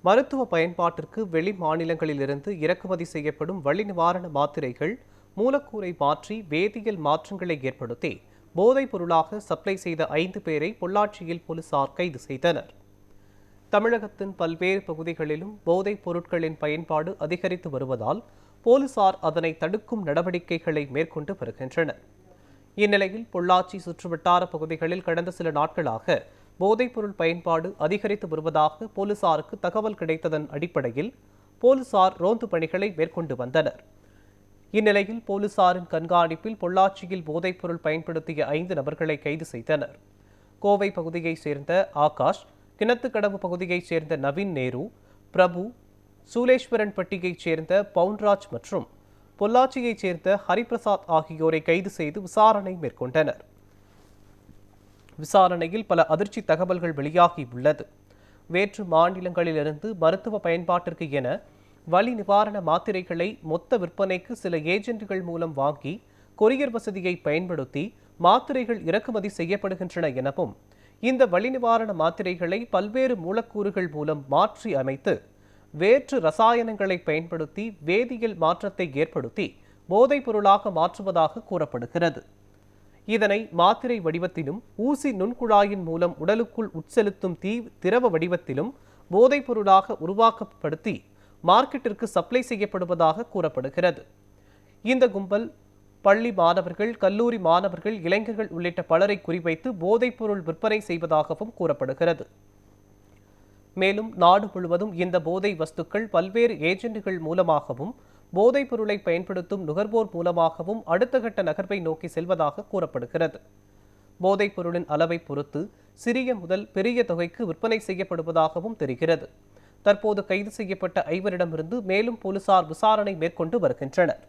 மருத்துவ பயன்பாட்டிற்கு வெளி மாநிலங்களிலிருந்து இறக்குமதி செய்யப்படும் வலி நிவாரண மாத்திரைகள் மூலக்கூறை மாற்றி வேதியியல் மாற்றங்களை ஏற்படுத்தி போதைப் பொருளாக சப்ளை செய்த 5 பேரை பொள்ளாச்சியில் போலீசார் கைது செய்தனர். தமிழகத்தின் பல்வேறு பகுதிகளிலும் போதைப் பொருட்களின் பயன்பாடு அதிகரித்து வருவதால் போலீசார் அதனை தடுக்கும் நடவடிக்கைகளை மேற்கொண்டு வருகின்றனர். இந்நிலையில் பொள்ளாச்சி சுற்றுவட்டார பகுதிகளில் கடந்த சில நாட்களாக போதைப்பொருள் பயன்பாடு அதிகரித்து வருவதாக போலீசாருக்கு தகவல் கிடைத்ததன் அடிப்படையில் போலீசார் ரோந்து பணிகளை மேற்கொண்டு வந்தனர். இந்நிலையில் போலீசாரின் கண்காணிப்பில் பொள்ளாச்சியில் போதைப்பொருள் பயன்படுத்திய 5 நபர்களை கைது செய்தனர். கோவை பகுதியைச் சேர்ந்த ஆகாஷ், கிணத்துக்கடவு பகுதியைச் சேர்ந்த நவீன் நேரு, பிரபு, சூலேஸ்வரன்பட்டியைச் சேர்ந்த பவுன்ராஜ் மற்றும் பொள்ளாச்சியைச் சேர்ந்த ஹரிபிரசாத் ஆகியோரை கைது செய்து விசாரணை மேற்கொண்டனர். விசாரணையில் பல அதிர்ச்சி தகவல்கள் வெளியாகியுள்ளது. வேற்று மாநிலங்களிலிருந்து மருத்துவ பயன்பாட்டிற்கு என வலி நிவாரண மாத்திரைகளை மொத்த விற்பனைக்கு சில ஏஜென்ட்கள் மூலம் வாங்கி கொரியர் வசதியை பயன்படுத்தி மாத்திரைகள் இறக்குமதி செய்யப்படுகின்றன எனவும், இந்த வலி நிவாரண மாத்திரைகளை பல்வேறு மூலக்கூறுகள் மூலம் மாற்றி அமைத்து வேற்று ரசாயனங்களை பயன்படுத்தி வேதியியல் மாற்றத்தை ஏற்படுத்தி போதைப் பொருளாக மாற்றுவதாக கூறப்படுகிறது. இதனை மாத்திரை வடிவத்திலும் ஊசி நுண்குழாயின் மூலம் உடலுக்குள் உட்செலுத்தும் திரவ வடிவத்திலும் போதைப் பொருளாக உருவாக்கப்படுத்தி மார்க்கெட்டிற்கு சப்ளை செய்யப்படுவதாக கூறப்படுகிறது. இந்த கும்பல் பள்ளி மாணவர்கள், கல்லூரி மாணவர்கள், இளைஞர்கள் உள்ளிட்ட பலரை குறிவைத்து போதைப் பொருள் விற்பனை செய்வதாகவும் கூறப்படுகிறது. மேலும் நாடு முழுவதும் இந்த போதை வஸ்துக்கள் பல்வேறு ஏஜென்ட்கள் மூலமாகவும் போதைப் பொருளை பயன்படுத்தும் நுகர்வோர் மூலமாகவும் அடுத்த கட்ட நகர்வை நோக்கி செல்வதாக கூறப்படுகிறது. போதைப் பொருளின் அளவை பொறுத்து சிறிய முதல் பெரிய தொகைக்கு விற்பனை செய்யப்படுவதாகவும் தெரிகிறது. தற்போது கைது செய்யப்பட்ட 5 பேரிடமிருந்து மேலும் போலீசார் விசாரணை மேற்கொண்டு வருகின்றனர்.